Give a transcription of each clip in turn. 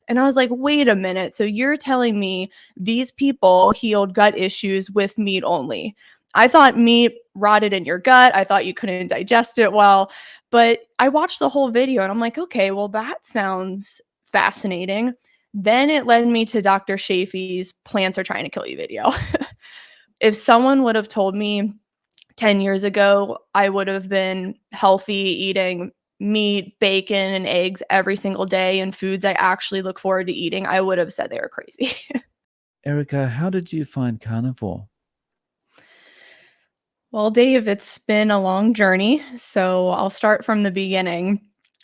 And I was like, wait a minute. So you're telling me these people healed gut issues with meat only? I thought meat rotted in your gut. I thought you couldn't digest it well. But I watched the whole video and I'm like, okay, well, that sounds fascinating. Then it led me to Dr. Shafee's Plants Are Trying to Kill You video. If someone would have told me 10 years ago, I would have been healthy, eating meat, bacon, and eggs every single day and foods I actually look forward to eating, I would have said they were crazy. Erica, how did you find carnivore? Well, Dave, it's been a long journey, so I'll start from the beginning.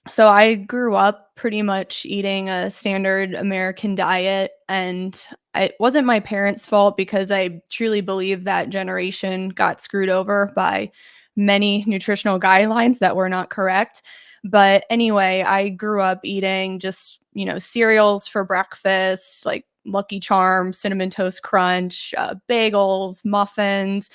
So I grew up pretty much eating a standard American diet, and it wasn't my parents' fault because I truly believe that generation got screwed over by many nutritional guidelines that were not correct. But anyway, I grew up eating just, cereals for breakfast, like Lucky Charms, Cinnamon Toast Crunch, bagels, muffins,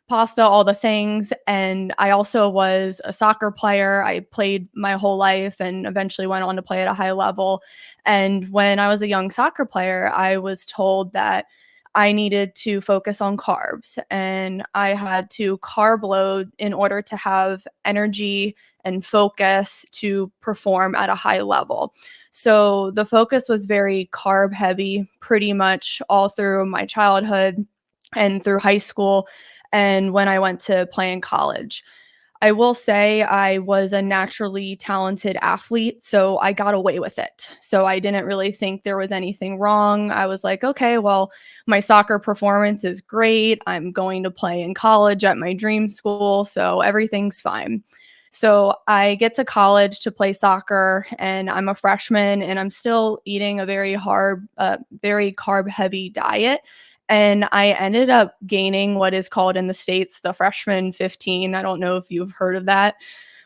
pasta, all the things. And I also was a soccer player. I played my whole life and eventually went on to play at a high level. And when I was a young soccer player, I was told that I needed to focus on carbs and I had to carb load in order to have energy and focus to perform at a high level. So the focus was very carb heavy pretty much all through my childhood and through high school and when I went to play in college. I will say I was a naturally talented athlete, so I got away with it. So I didn't really think there was anything wrong. I was like, okay, well, my soccer performance is great. I'm going to play in college at my dream school, so everything's fine. So I get to college to play soccer, and I'm a freshman, and I'm still eating a very carb heavy diet. And I ended up gaining what is called in the States the freshman 15. I don't know if you've heard of that,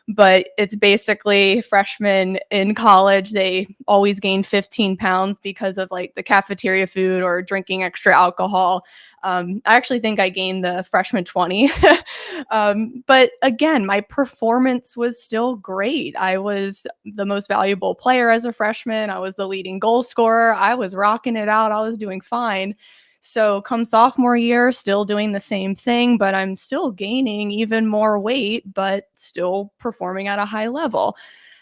but it's basically freshmen in college. They always gain 15 pounds because of like the cafeteria food or drinking extra alcohol. I actually think I gained the freshman 20. But again, my performance was still great. I was the most valuable player as a freshman. I was the leading goal scorer. I was rocking it out. I was doing fine. So come sophomore year, still doing the same thing, but I'm still gaining even more weight, but still performing at a high level.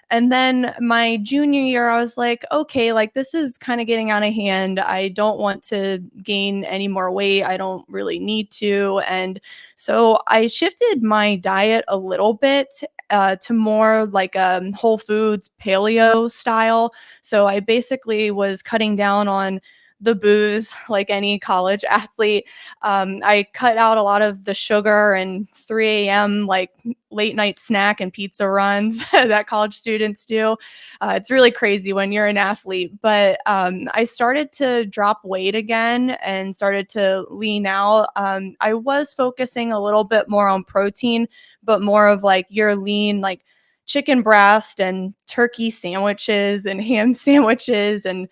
And then my junior year, I was like, okay, like this is kind of getting out of hand. I don't want to gain any more weight. I don't really need to. And so I shifted my diet a little bit to more like a whole foods paleo style. So I basically was cutting down on the booze like any college athlete. I cut out a lot of the sugar and 3 a.m. like late night snack and pizza runs that college students do. It's really crazy when you're an athlete, but I started to drop weight again and started to lean out. I was focusing a little bit more on protein, but more of like your lean, like chicken breast and turkey sandwiches and ham sandwiches and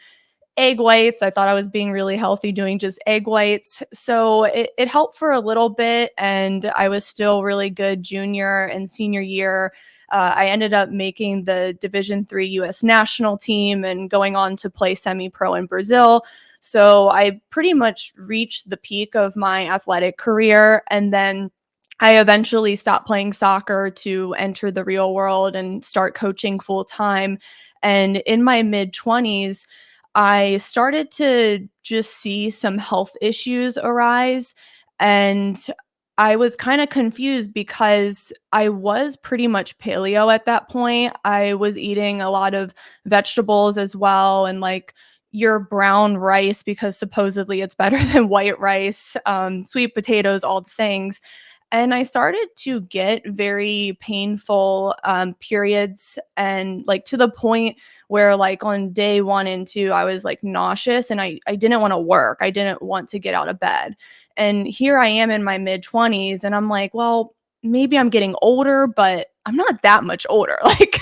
egg whites. I thought I was being really healthy doing just egg whites. So it helped for a little bit. And I was still really good junior and senior year. I ended up making the Division III U.S. national team and going on to play semi-pro in Brazil. So I pretty much reached the peak of my athletic career. And then I eventually stopped playing soccer to enter the real world and start coaching full time. And in my mid 20s, I started to just see some health issues arise. And I was kind of confused because I was pretty much paleo at that point. I was eating a lot of vegetables as well and like your brown rice because supposedly it's better than white rice, sweet potatoes, all the things. And I started to get very painful periods and like to the point where like on day 1 and 2, I was like nauseous and I didn't want to work. I didn't want to get out of bed. And here I am in my mid 20s and I'm like, well, maybe I'm getting older, but I'm not that much older. Like,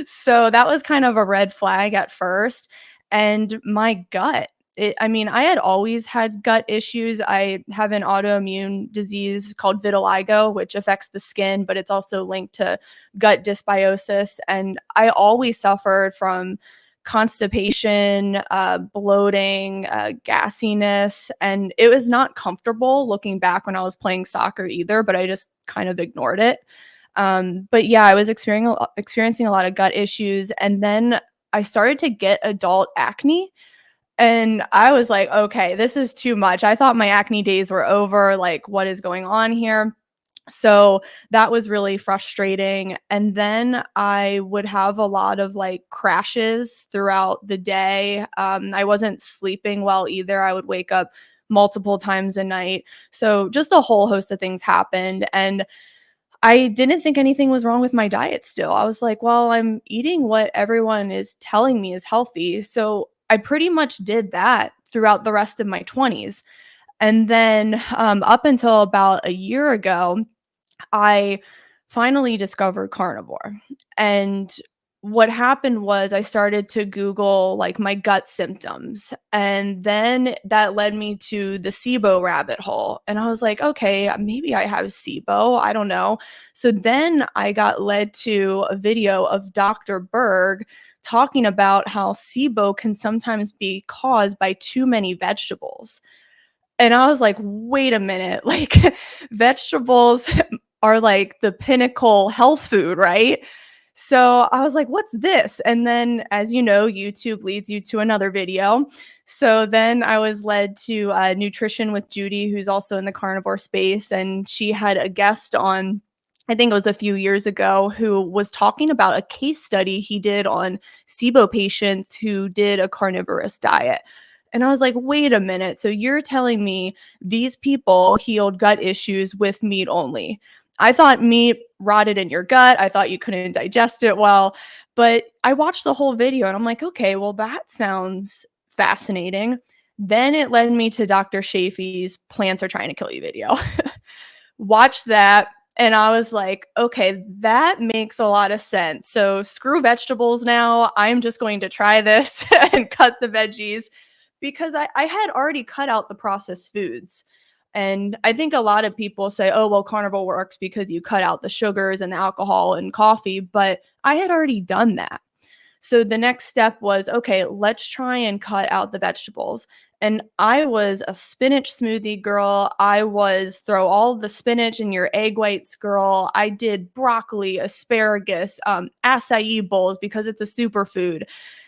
so that was kind of a red flag at first. And my gut, I had always had gut issues. I have an autoimmune disease called vitiligo, which affects the skin, but it's also linked to gut dysbiosis. And I always suffered from constipation, bloating, gassiness, and it was not comfortable looking back when I was playing soccer either, but I just kind of ignored it. But yeah, I was experiencing a lot of gut issues, and then I started to get adult acne. And I was like, okay, this is too much. I thought my acne days were over. Like, what is going on here? So that was really frustrating. And then I would have a lot of like crashes throughout the day. I wasn't sleeping well either. I would wake up multiple times a night. So just a whole host of things happened. And I didn't think anything was wrong with my diet still. I was like, well, I'm eating what everyone is telling me is healthy. So I pretty much did that throughout the rest of my 20s. And then up until about a year ago, I finally discovered carnivore. And what happened was I started to Google like my gut symptoms. And then that led me to the SIBO rabbit hole. And I was like, okay, maybe I have SIBO. I don't know. So then I got led to a video of Dr. Berg talking about how SIBO can sometimes be caused by too many vegetables. And I was like, wait a minute, like vegetables are like the pinnacle health food, right? So I was like, what's this? And then, as you know, YouTube leads you to another video. So then I was led to Nutrition with Judy, who's also in the carnivore space. And she had a guest on, I think it was a few years ago, who was talking about a case study he did on SIBO patients who did a carnivorous diet. And I was like, wait a minute. So you're telling me these people healed gut issues with meat only? I thought meat rotted in your gut. I thought you couldn't digest it well. But I watched the whole video and I'm like, okay, well, that sounds fascinating. Then it led me to Dr. Shafee's Plants Are Trying to Kill You video. Watched that. And I was like, okay, that makes a lot of sense. So screw vegetables now. I'm just going to try this and cut the veggies because I had already cut out the processed foods. And I think a lot of people say, oh, well, carnivore works because you cut out the sugars and the alcohol and coffee. But I had already done that. So the next step was, okay, let's try and cut out the vegetables. And I was a spinach smoothie girl. I was throw all the spinach in your egg whites girl. I did broccoli, asparagus, acai bowls because it's a superfood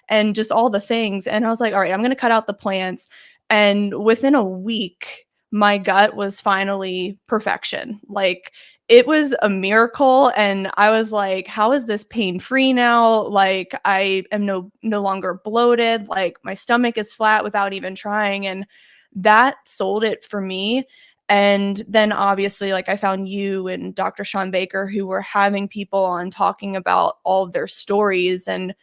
and just all the things. And I was like, all right, I'm going to cut out the plants. And within a week, my gut was finally perfection. Like it was a miracle. And I was like, how is this pain free now? Like I am no longer bloated. Like my stomach is flat without even trying. And that sold it for me. And then obviously, like I found you and Dr. Sean Baker, who were having people on talking about all of their stories. And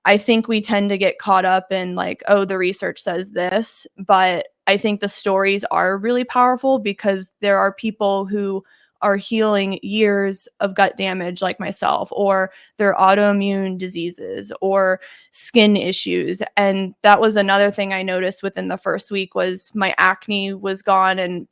I think we tend to get caught up in like, oh, the research says this, but I think the stories are really powerful because there are people who are healing years of gut damage like myself, or their autoimmune diseases or skin issues. And that was another thing I noticed within the first week was my acne was gone and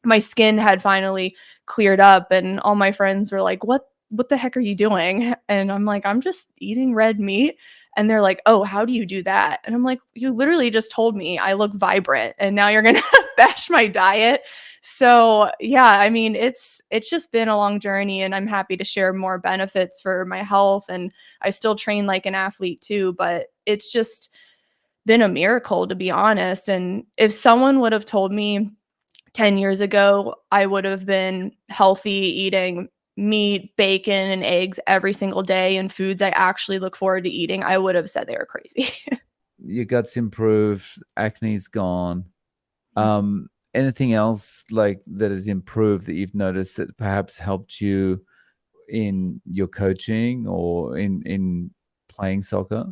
my skin had finally cleared up, and all my friends were like, what the heck are you doing? And I'm like, I'm just eating red meat. And they're like, oh, how do you do that? And I'm like, you literally just told me I look vibrant and now you're going to bash my diet. So yeah, I mean, it's just been a long journey and I'm happy to share more benefits for my health. And I still train like an athlete too, but it's just been a miracle to be honest. And if someone would have told me 10 years ago, I would have been healthy, eating meat, bacon, and eggs every single day and foods I actually look forward to eating, I would have said they were crazy. Your gut's improved, acne's gone. Anything else like that has improved that you've noticed that perhaps helped you in your coaching or in playing soccer?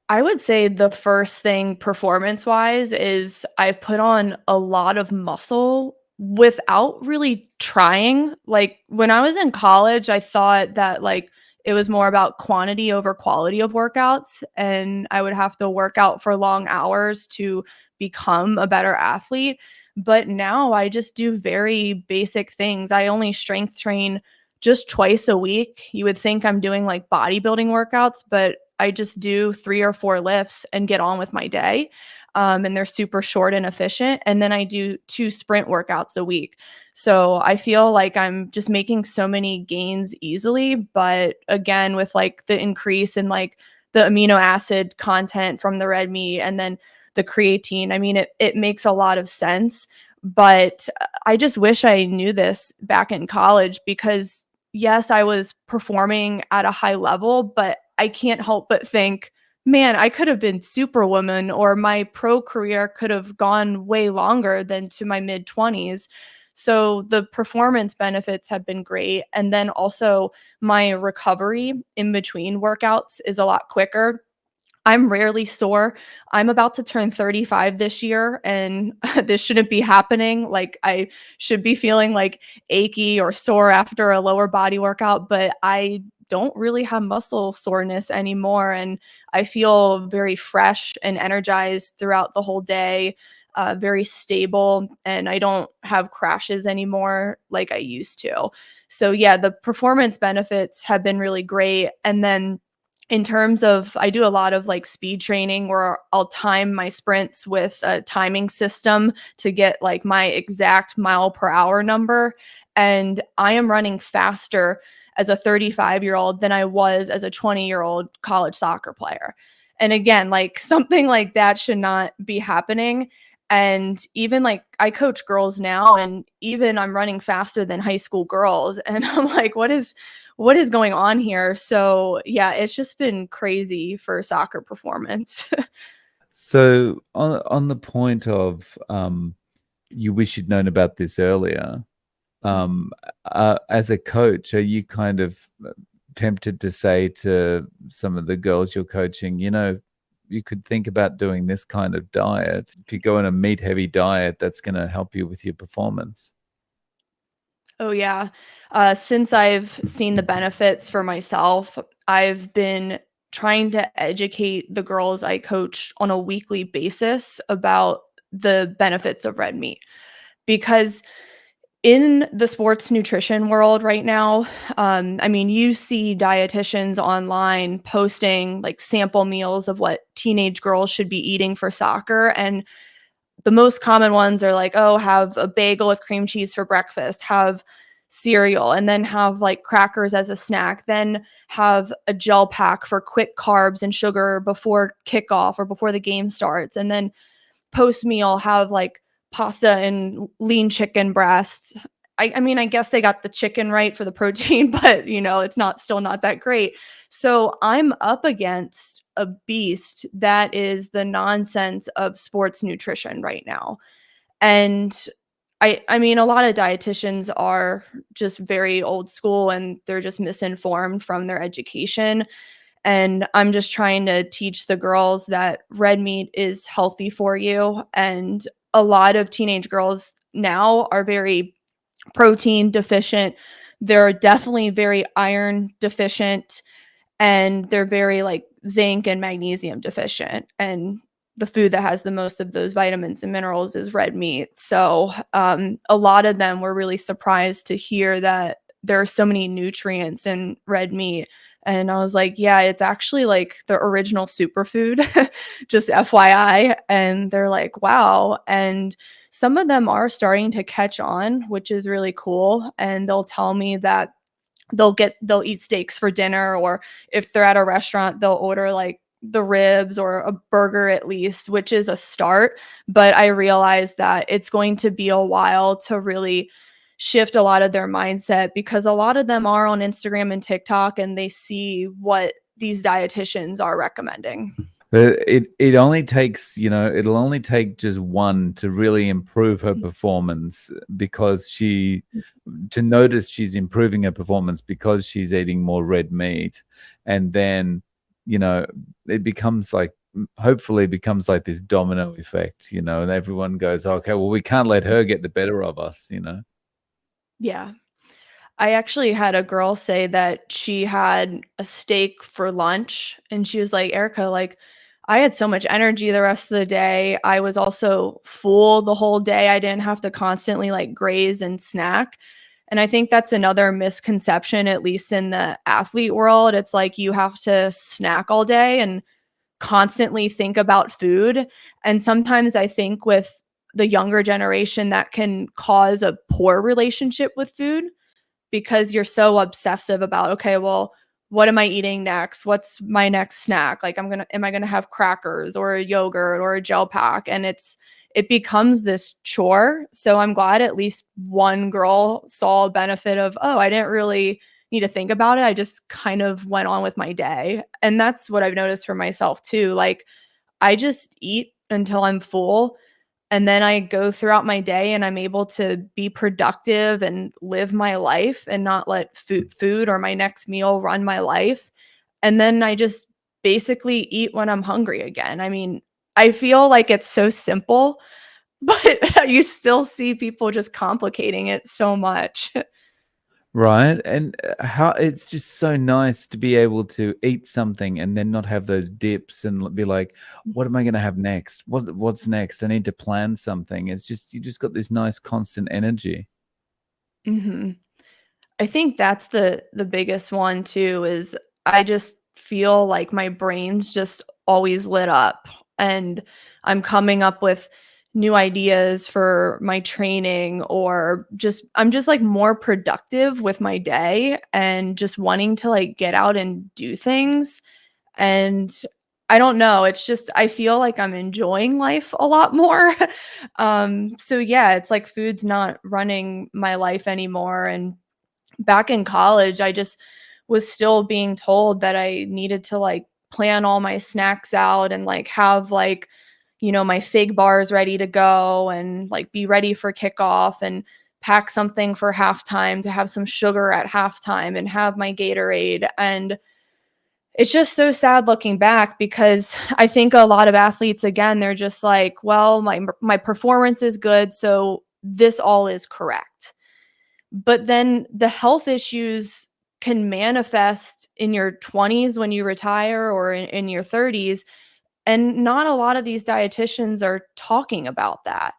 I would say the first thing performance wise is I've put on a lot of muscle without really trying. Like when I was in college, I thought that like it was more about quantity over quality of workouts and I would have to work out for long hours to become a better athlete. But now I just do very basic things. I only strength train just twice a week. You would think I'm doing like bodybuilding workouts, but I just do 3 or 4 lifts and get on with my day. And they're super short and efficient. And then I do 2 sprint workouts a week. So I feel like I'm just making so many gains easily. But again, with like the increase in like the amino acid content from the red meat and then the creatine, I mean, it makes a lot of sense. But I just wish I knew this back in college because, yes, I was performing at a high level, but I can't help but think, man, I could have been Superwoman or my pro career could have gone way longer than to my mid 20s. So the performance benefits have been great. And then also my recovery in between workouts is a lot quicker. I'm rarely sore. I'm about to turn 35 this year, and this shouldn't be happening. Like, I should be feeling like achy or sore after a lower body workout, but I don't really have muscle soreness anymore. And I feel very fresh and energized throughout the whole day, very stable, and I don't have crashes anymore like I used to. So, yeah, the performance benefits have been really great. And then in terms of, I do a lot of like speed training where I'll time my sprints with a timing system to get like my exact mile per hour number. And I am running faster as a 35-year-old than I was as a 20-year-old college soccer player. And again, like something like that should not be happening. And even like I coach girls now, and even I'm running faster than high school girls. And I'm like, what is going on here? So yeah, it's just been crazy for soccer performance. So on the point of you wish you'd known about this earlier, um, as a coach, are you kind of tempted to say to some of the girls you're coaching, you could think about doing this kind of diet. If you go on a meat heavy diet, that's going to help you with your performance. Oh yeah. Since I've seen the benefits for myself, I've been trying to educate the girls I coach on a weekly basis about the benefits of red meat. Because in the sports nutrition world right now, I mean, you see dietitians online posting like sample meals of what teenage girls should be eating for soccer. And the most common ones are like, oh, have a bagel with cream cheese for breakfast, have cereal, and then have like crackers as a snack, then have a gel pack for quick carbs and sugar before kickoff or before the game starts. And then post meal have like pasta and lean chicken breasts. I mean, I guess they got the chicken right for the protein, but it's not that great. So I'm up against a beast that is the nonsense of sports nutrition right now. And I mean, a lot of dietitians are just very old school and they're just misinformed from their education. And I'm just trying to teach the girls that red meat is healthy for you. And a lot of teenage girls now are very protein deficient. They're definitely very iron deficient, and they're very like zinc and magnesium deficient. And the food that has the most of those vitamins and minerals is red meat. So a lot of them were really surprised to hear that there are so many nutrients in red meat. And I was like, yeah, it's actually like the original superfood, just FYI. And they're like, wow. And some of them are starting to catch on, which is really cool. And they'll tell me that they'll eat steaks for dinner, or if they're at a restaurant, they'll order like the ribs or a burger at least, which is a start. But I realize that it's going to be a while to really shift a lot of their mindset, because a lot of them are on Instagram and TikTok and they see what these dietitians are recommending. But it only takes, it'll only take just one to really improve her performance, because to notice she's improving her performance because she's eating more red meat. And then, it becomes like, hopefully becomes like this domino effect, and everyone goes, okay, well, we can't let her get the better of us. Yeah. I actually had a girl say that she had a steak for lunch and she was like, Erica, like, I had so much energy the rest of the day. I was also full the whole day. I didn't have to constantly like graze and snack. And I think that's another misconception, at least in the athlete world. It's like you have to snack all day and constantly think about food. And sometimes I think with the younger generation, that can cause a poor relationship with food because you're so obsessive about, okay, well, what am I eating next? What's my next snack? Like am I going to have crackers or a yogurt or a gel pack? And it becomes this chore. So I'm glad at least one girl saw a benefit of, oh, I didn't really need to think about it. I just kind of went on with my day. And that's what I've noticed for myself too. Like I just eat until I'm full, and then I go throughout my day and I'm able to be productive and live my life and not let food or my next meal run my life. And then I just basically eat when I'm hungry again. I mean, I feel like it's so simple, but you still see people just complicating it so much. Right, and, how it's just so nice to be able to eat something and then not have those dips and be like, "What am I gonna have next? What's next? I need to plan something." It's just you just got this nice constant energy. Mhm. I think that's the biggest one too is I just feel like my brain's just always lit up and I'm coming up with new ideas for my training or just I'm just like more productive with my day and just wanting to like get out and do things. And I don't know, it's just I feel like I'm enjoying life a lot more. So yeah, it's like food's not running my life anymore. And back in college, I just was still being told that I needed to like plan all my snacks out and like have like, my fig bars ready to go and like be ready for kickoff and pack something for halftime to have some sugar at halftime and have my Gatorade. And it's just so sad looking back because I think a lot of athletes, again, they're just like, well, my performance is good, so this all is correct. But then the health issues can manifest in your 20s when you retire or in your 30s. And not a lot of these dietitians are talking about that.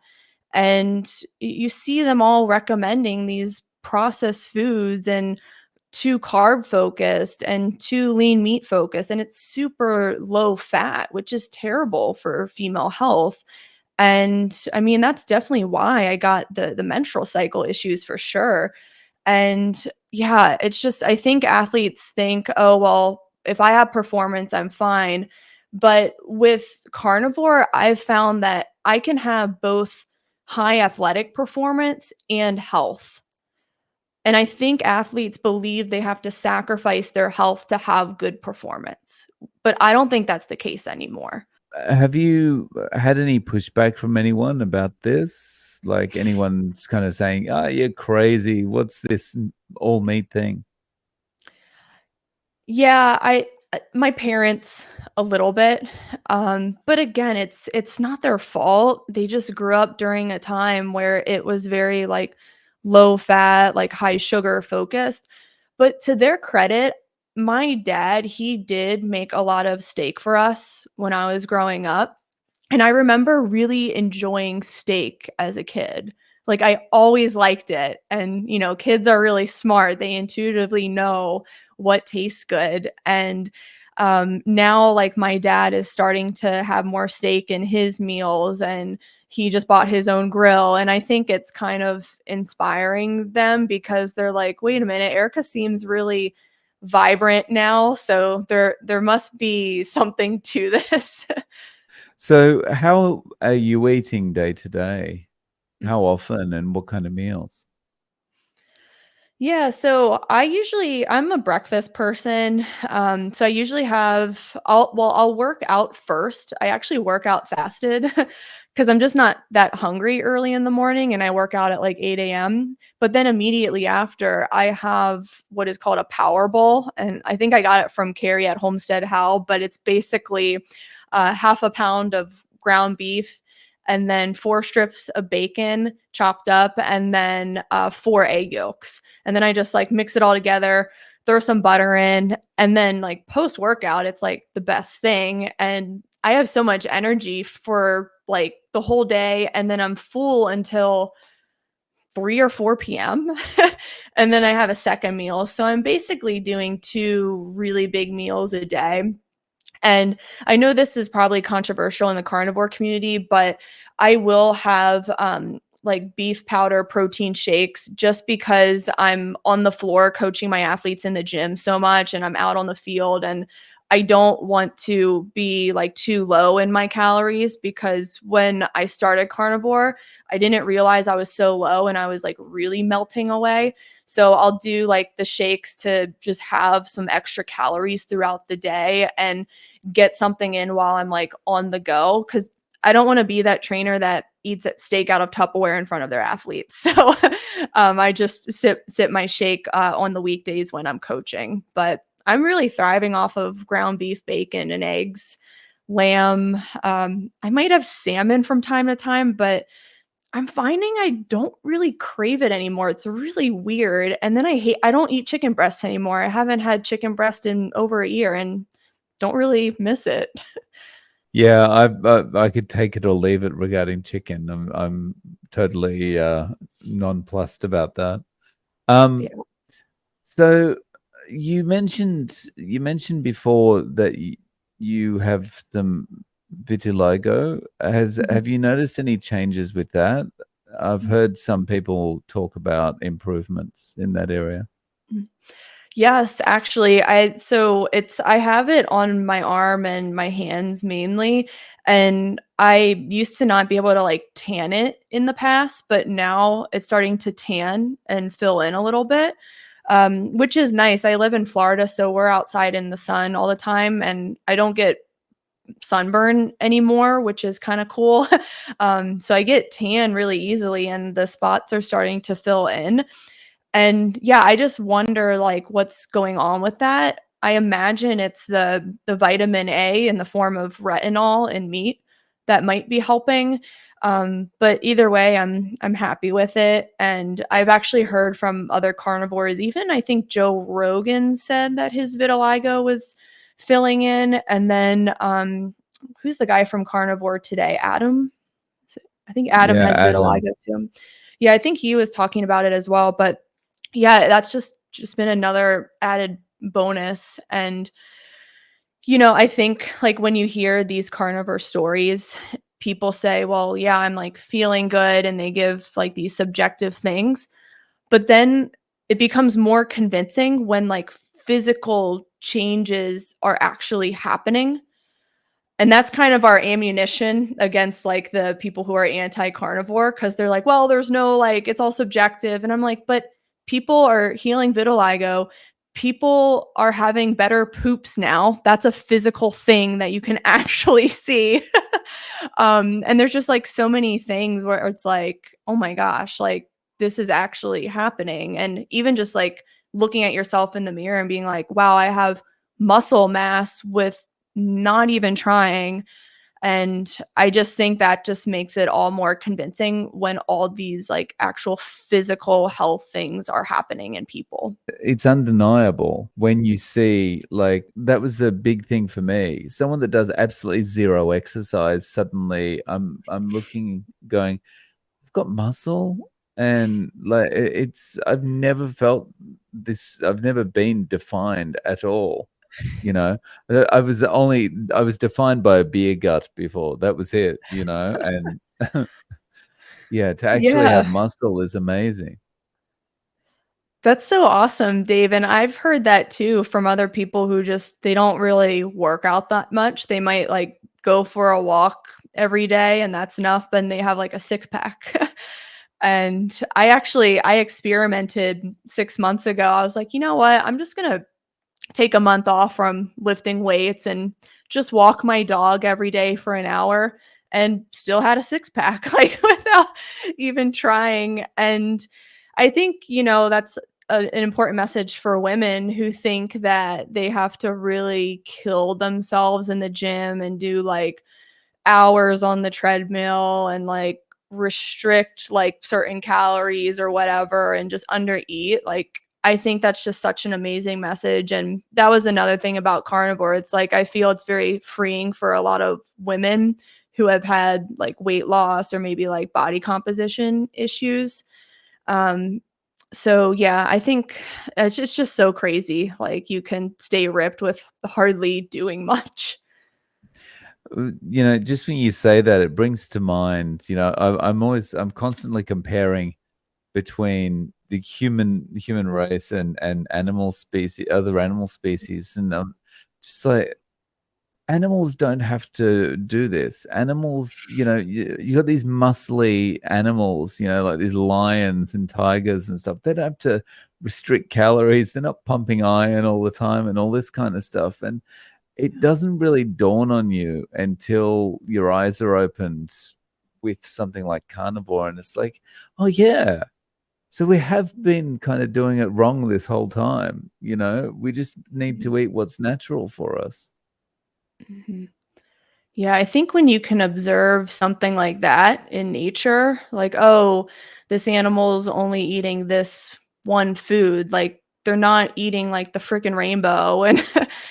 And you see them all recommending these processed foods and too carb focused and too lean meat focused. And it's super low fat, which is terrible for female health. And I mean, that's definitely why I got the menstrual cycle issues for sure. And yeah, it's just I think athletes think, "Oh, well, if I have performance, I'm fine." But with carnivore, I've found that I can have both high athletic performance and health. And I think athletes believe they have to sacrifice their health to have good performance. But I don't think that's the case anymore. Have you had any pushback from anyone about this? Like, anyone's kinda saying, "Oh, you're crazy. What's this all meat thing?" Yeah, my parents a little bit, but again, it's not their fault. They just grew up during a time where it was very, like, low fat, like, high sugar focused, but to their credit, my dad, he did make a lot of steak for us when I was growing up, and I remember really enjoying steak as a kid. Like, I always liked it, and, kids are really smart. They intuitively know what tastes good, and, now, like, my dad is starting to have more steak in his meals, and he just bought his own grill, and I think it's kind of inspiring them because they're like, "Wait a minute, Erica seems really vibrant now, so there must be something to this." So, how are you eating day to day? How Mhm. often and what kind of meals? Yeah, so I'm a breakfast person. So I usually I'll work out first. I actually work out fasted because I'm just not that hungry early in the morning and I work out at like 8 a.m. But then immediately after I have what is called a power bowl. And I think I got it from Carrie at Homestead How, but it's basically half a pound of ground beef and then 4 strips of bacon chopped up and then 4 egg yolks, and then I just like mix it all together, throw some butter in, and then like post workout, it's like the best thing. And I have so much energy for like the whole day, and then I'm full until 3 or 4 p.m. And then I have a second meal. So I'm basically doing 2 really big meals a day. And I know this is probably controversial in the carnivore community, but I will have like beef powder protein shakes just because I'm on the floor coaching my athletes in the gym so much and I'm out on the field and I don't want to be like too low in my calories because when I started carnivore, I didn't realize I was so low and I was like really melting away. So I'll do like the shakes to just have some extra calories throughout the day and get something in while I'm like on the go because I don't want to be that trainer that eats at steak out of Tupperware in front of their athletes. So I just sip my shake on the weekdays when I'm coaching. But I'm really thriving off of ground beef, bacon, and eggs, lamb. I might have salmon from time to time, but I'm finding I don't really crave it anymore. It's really weird. And then I don't eat chicken breast anymore. I haven't had chicken breast in over a year and don't really miss it. Yeah, I could take it or leave it regarding chicken. I'm totally nonplussed about that. Yeah. So you mentioned before that you have some vitiligo. Mhm. Have you noticed any changes with that? I've heard some people talk about improvements in that area. Mhm. Yes, actually, I have it on my arm and my hands mainly, and I used to not be able to like tan it in the past, but now it's starting to tan and fill in a little bit, which is nice. I live in Florida, so we're outside in the sun all the time, and I don't get sunburn anymore, which is kind of cool. So I get tan really easily, and the spots are starting to fill in. And yeah, I just wonder like what's going on with that. I imagine it's the vitamin A in the form of retinol in meat that might be helping. But either way, I'm happy with it. And I've actually heard from other carnivores, even I think Joe Rogan said that his vitiligo was filling in. And then who's the guy from Carnivore today? Adam? I think Adam Yeah, has Adam. vitiligo too. Yeah, I think he was talking about it as well. But yeah, that's just been another added bonus. And I think like when you hear these carnivore stories, people say, "Well, yeah, I'm like feeling good," and they give like these subjective things. But then it becomes more convincing when like physical changes are actually happening, and that's kind of our ammunition against like the people who are anti-carnivore because they're like, well, there's no like, it's all subjective. And I'm like, but people are healing vitiligo. People are having better poops now. That's a physical thing that you can actually see. And there's just like so many things where it's like, oh my gosh, like this is actually happening. And even just like looking at yourself in the mirror and being like, wow, I have muscle mass with not even trying. And I just think that just makes it all more convincing when all these like actual physical health things are happening in people. It's undeniable when you see, like, that was the big thing for me. Someone that does absolutely zero exercise, suddenly I'm looking, going, I've got muscle, and like I've never felt this. I've never been defined at all. You know, I was defined by a beer gut before. That was it. And yeah, to actually Yeah. have muscle is amazing. That's so awesome, Dave. And I've heard that too from other people who just they don't really work out that much. They might like go for a walk every day and that's enough, and they have like a six pack. And I experimented 6 months ago. I was like, you know what? I'm just gonna take a month off from lifting weights and just walk my dog every day for an hour and still had a six pack like without even trying. And I think, that's an important message for women who think that they have to really kill themselves in the gym and do like hours on the treadmill and like restrict like certain calories or whatever and just under eat. Like I think that's just such an amazing message. And that was another thing about carnivore. It's like I feel it's very freeing for a lot of women who have had like weight loss or maybe like body composition issues. Um, so yeah, I think it's just so crazy. Like you can stay ripped with hardly doing much. Just when you say that, it brings to mind, I'm constantly comparing between the human race and animal species, other animal species, and just like animals don't have to do this. Animals, you got these muscly animals, like these lions and tigers and stuff. They don't have to restrict calories. They're not pumping iron all the time and all this kind of stuff. And it doesn't really dawn on you until your eyes are opened with something like carnivore, and it's like, oh yeah. So we have been kind of doing it wrong this whole time. We just need to eat what's natural for us. Mhm. Yeah, I think when you can observe something like that in nature, like, oh, this animal's only eating this one food, like they're not eating like the freaking rainbow and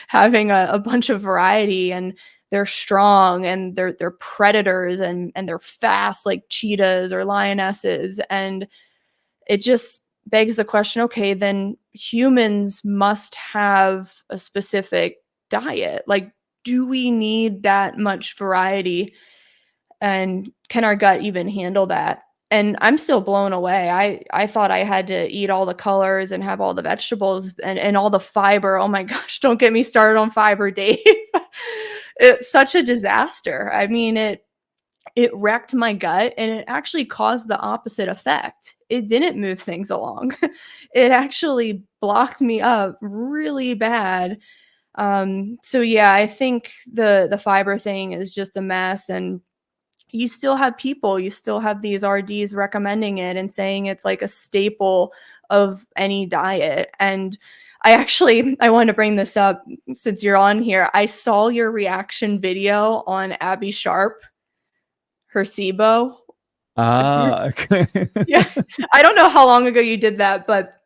having a bunch of variety, and they're strong and they're predators and they're fast like cheetahs or lionesses. And it just begs the question, okay, then humans must have a specific diet. Like, do we need that much variety? And can our gut even handle that? And I'm still blown away. I thought I had to eat all the colors and have all the vegetables and all the fiber. Oh my gosh, don't get me started on fiber, Dave. It's such a disaster. I mean, it wrecked my gut and it actually caused the opposite effect. It didn't move things along. It actually blocked me up really bad. So yeah, I think the fiber thing is just a mess. And you still have these RDs recommending it and saying it's like a staple of any diet. And I wanted to bring this up since you're on here. I saw your reaction video on Abby Sharp, her SIBO. Ah, okay. Yeah. I don't know how long ago you did that, but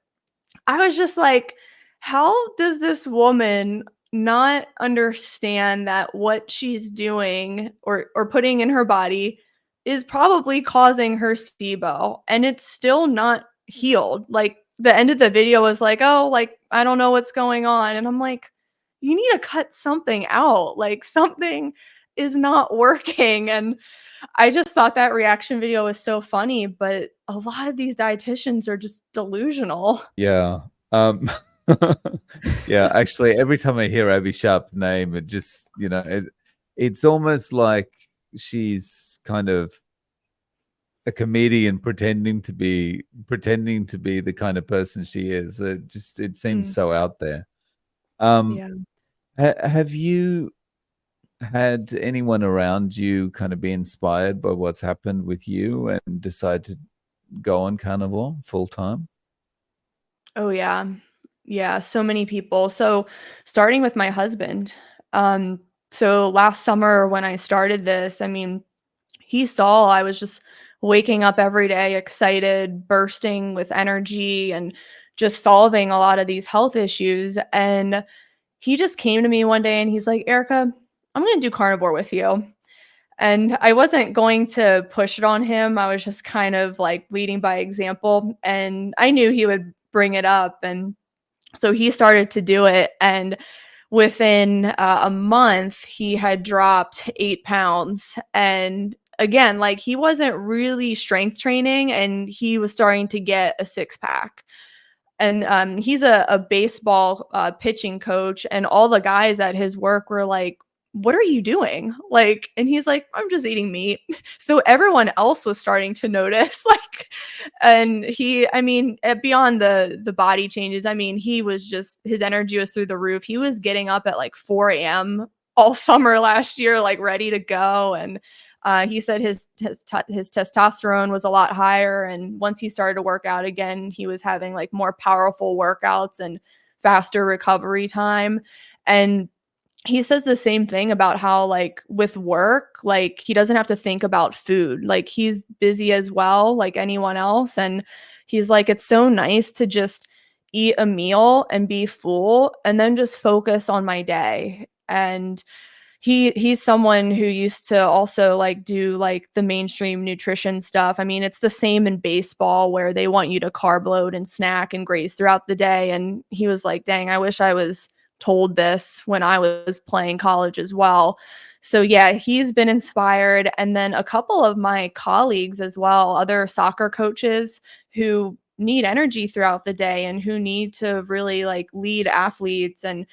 I was just like, how does this woman not understand that what she's doing or putting in her body is probably causing her SIBO and it's still not healed? Like the end of the video was like, "Oh, like I don't know what's going on." And I'm like, "You need to cut something out. Like something is not working." And I just thought that reaction video was so funny, but a lot of these dietitians are just delusional. Yeah. Yeah, actually, every time I hear Abby Sharp's name, it just, it's almost like she's kind of a comedian pretending to be the kind of person she is. It seems Mm, so out there. Um, yeah. have you had anyone around you kind of be inspired by what's happened with you and decide to go on carnivore full time? Oh, yeah. Yeah, so many people. So, starting with my husband, um, so last summer when I started this, I mean, he saw I was just waking up every day excited, bursting with energy, and just solving a lot of these health issues, and he just came to me one day and he's like, "Erica, I'm gonna do carnivore with you." And I wasn't going to push it on him. I was just kind of like leading by example. And I knew he would bring it up. And so he started to do it. And within a month, he had dropped 8 pounds. And again, like he wasn't really strength training and he was starting to get a six pack. And he's a baseball pitching coach, and all the guys at his work were like, "What are you doing?" Like, and he's like, "I'm just eating meat." So everyone else was starting to notice, like, and I mean, beyond the body changes, I mean, he was just his energy was through the roof. He was getting up at like 4 a.m. all summer last year, like ready to go, and he said his testosterone was a lot higher, and once he started to work out again, he was having like more powerful workouts and faster recovery time. And he says the same thing about how like with work, like he doesn't have to think about food. Like he's busy as well, like anyone else. And he's like, it's so nice to just eat a meal and be full and then just focus on my day. And he's someone who used to also like do like the mainstream nutrition stuff. I mean, it's the same in baseball where they want you to carb load and snack and graze throughout the day. And he was like, dang, I wish I was told this when I was playing college as well. So yeah, he's been inspired. And then a couple of my colleagues as well, other soccer coaches who need energy throughout the day and who need to really like lead athletes and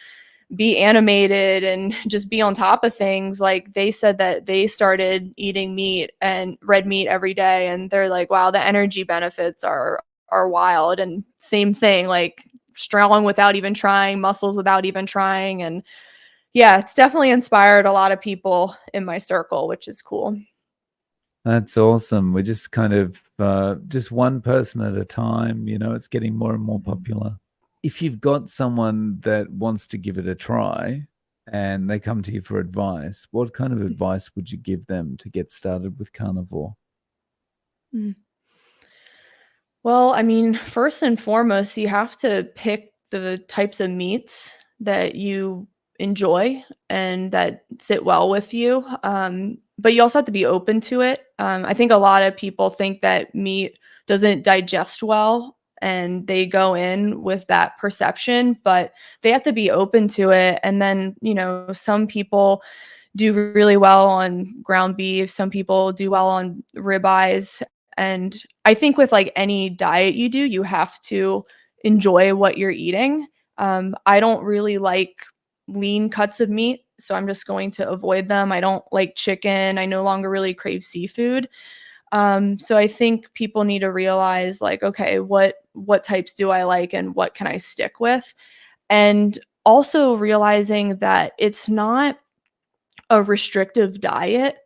be animated and just be on top of things. Like they said that they started eating meat and red meat every day, and they're like, wow, the energy benefits are wild. And same thing, like strong without even trying, muscles without even trying. And yeah, it's definitely inspired a lot of people in my circle, which is cool. That's awesome. We're just kind of just one person at a time. It's getting more and more popular. If you've got someone that wants to give it a try and they come to you for advice, what kind of advice would you give them to get started with carnivore? Mm. Well, I mean, first and foremost, you have to pick the types of meats that you enjoy and that sit well with you. But you also have to be open to it. I think a lot of people think that meat doesn't digest well and they go in with that perception, but they have to be open to it. And then, some people do really well on ground beef, some people do well on ribeyes. And I think with like any diet you do, you have to enjoy what you're eating. I don't really like lean cuts of meat, so I'm just going to avoid them. I don't like chicken. I no longer really crave seafood. So I think people need to realize like, okay, what types do I like and what can I stick with? And also realizing that it's not a restrictive diet.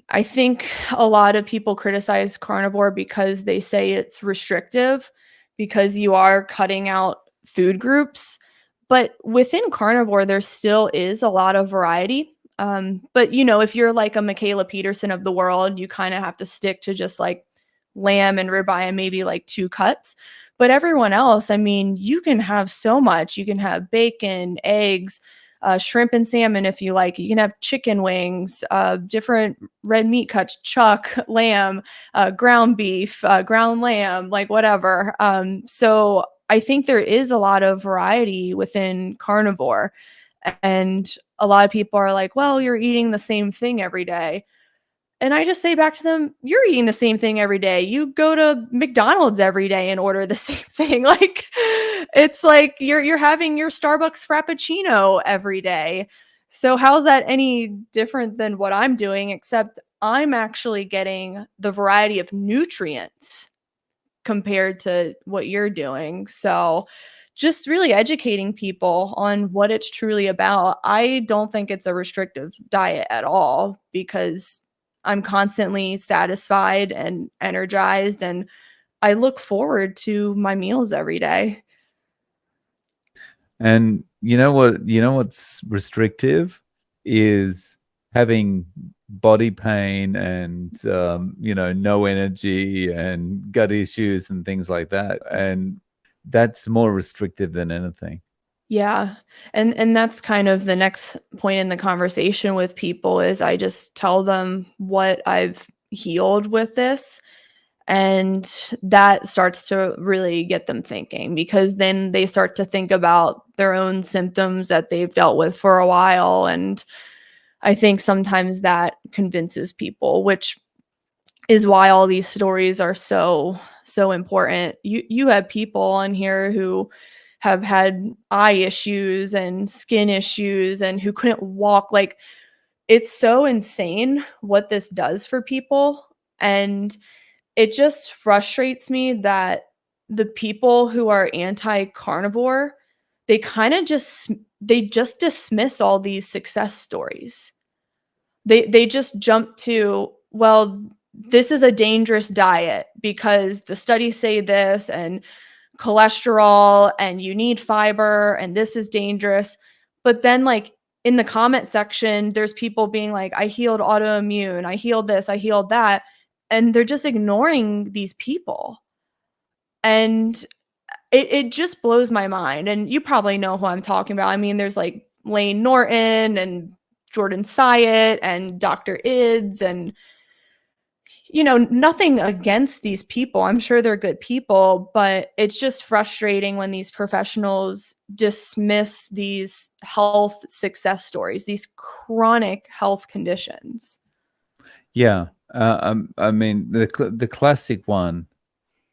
I think a lot of people criticize carnivore because they say it's restrictive because you are cutting out food groups. But within carnivore, there still is a lot of variety. But if you're like a Michaela Peterson of the world, you kind of have to stick to just like lamb and ribeye and maybe like two cuts. But everyone else, I mean, you can have so much. You can have bacon, eggs, shrimp and salmon if you like. You can have chicken wings, different red meat cuts, chuck, lamb, ground beef, ground lamb, like whatever. So I think there is a lot of variety within carnivore. And a lot of people are like, well, you're eating the same thing every day. And I just say back to them, you're eating the same thing every day. You go to McDonald's every day and order the same thing. Like it's like you're having your Starbucks frappuccino every day. So how's that any different than what I'm doing, except I'm actually getting the variety of nutrients compared to what you're doing. So just really educating people on what it's truly about. I don't think it's a restrictive diet at all because I'm constantly satisfied and energized and I look forward to my meals every day. And what's restrictive is having body pain and no energy and gut issues and things like that. And that's more restrictive than anything. Yeah. And that's kind of the next point in the conversation with people is I just tell them what I've healed with this. And that starts to really get them thinking because then they start to think about their own symptoms that they've dealt with for a while. And I think sometimes that convinces people, which is why all these stories are so important. You have people on here who have had eye issues and skin issues and who couldn't walk. Like it's so insane what this does for people. And it just frustrates me that the people who are anti-carnivore, they just dismiss all these success stories. They just jump to, well, this is a dangerous diet because the studies say this and cholesterol and you need fiber and this is dangerous. But then like in the comment section, there's people being like, I healed autoimmune, I healed this, I healed that. And they're just ignoring these people. And it just blows my mind. And you probably know who I'm talking about. I mean, there's like Lane Norton and Jordan Syatt and Dr. Ids and nothing against these people. I'm sure they're good people, but it's just frustrating when these professionals dismiss these health success stories, these chronic health conditions. Yeah. I mean, the classic one,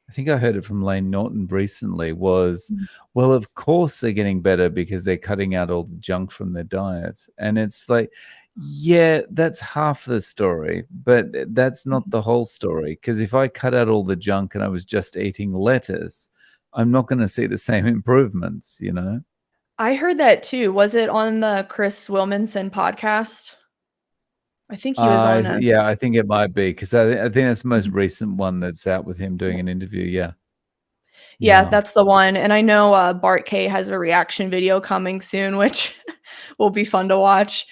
I think I heard it from Lane Norton recently, was, well, of course they're getting better because they're cutting out all the junk from their diet. And it's like, yeah, that's half the story, but that's not the whole story. Because if I cut out all the junk and I was just eating lettuce, I'm not going to see the same improvements, you know? I heard that too. Was it on the Chris Wilmanson podcast? I think he was on a Yeah, I think it might be because I think that's the most recent one that's out with him doing an interview. Yeah. Yeah, Yeah. that's the one. And I know Bart K has a reaction video coming soon, which will be fun to watch.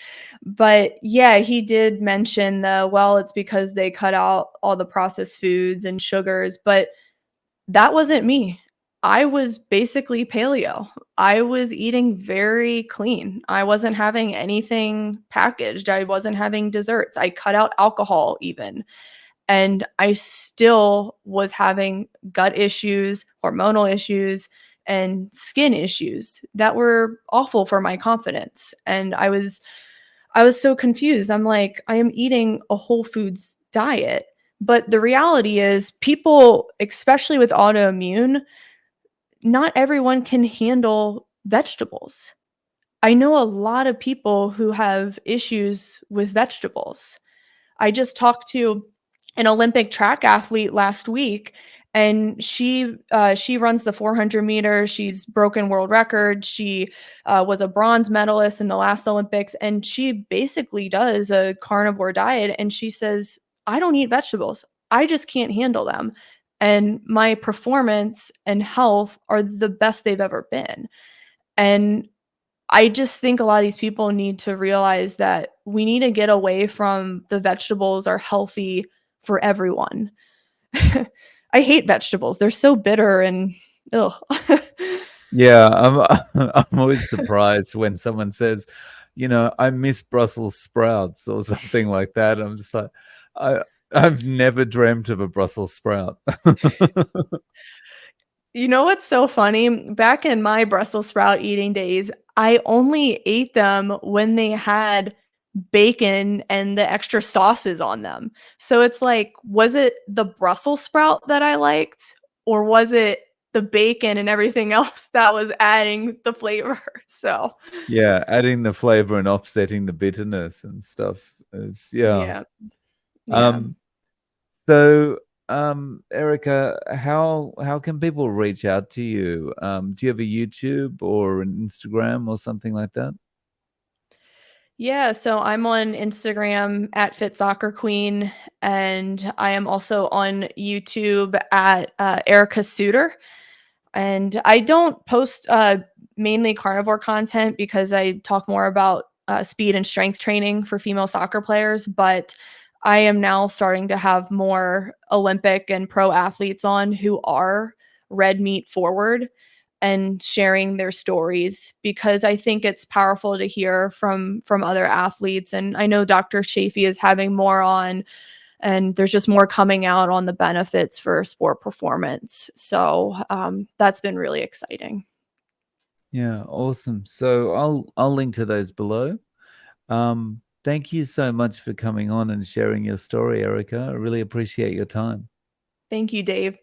But yeah, he did mention it's because they cut out all the processed foods and sugars, but that wasn't me. I was basically paleo. I was eating very clean. I wasn't having anything packaged. I wasn't having desserts. I cut out alcohol even. And I still was having gut issues, hormonal issues, and skin issues that were awful for my confidence. And I was so confused. I'm like, I am eating a whole foods diet. But the reality is, people, especially with autoimmune, not everyone can handle vegetables. I know a lot of people who have issues with vegetables. I just talked to an Olympic track athlete last week, and she runs the 400 meters. She's broken world records. She was a bronze medalist in the last Olympics, and she basically does a carnivore diet. And she says, "I don't eat vegetables. I just can't handle them, and my performance and health are the best they've ever been." And I just think a lot of these people need to realize that we need to get away from the vegetables are healthy for everyone. I hate vegetables. They're so bitter and ugh. Yeah, I'm always surprised when someone says, "I miss Brussels sprouts" or something like that. I'm just like, I've never dreamt of a Brussels sprout. You know what's so funny? Back in my Brussels sprout eating days, I only ate them when they had bacon and the extra sauces on them. So it's like, was it the Brussels sprout that I liked, or was it the bacon and everything else that was adding the flavor? So, Yeah, adding the flavor and offsetting the bitterness and stuff is, yeah. yeah, yeah. Um, so, Erica, how can people reach out to you? Do you have a YouTube or an Instagram or something like that? Yeah, so I'm on Instagram at Fit Soccer Queen, and I am also on YouTube at Erica Suter. And I don't post mainly carnivore content because I talk more about speed and strength training for female soccer players. But I am now starting to have more Olympic and pro athletes on who are red meat forward and sharing their stories, because I think it's powerful to hear from other athletes. And I know Dr. Chafee is having more on, and there's just more coming out on the benefits for sport performance. So that's been really exciting. Yeah, awesome. So I'll link to those below. Thank you so much for coming on and sharing your story, Erica. I really appreciate your time. Thank you, Dave.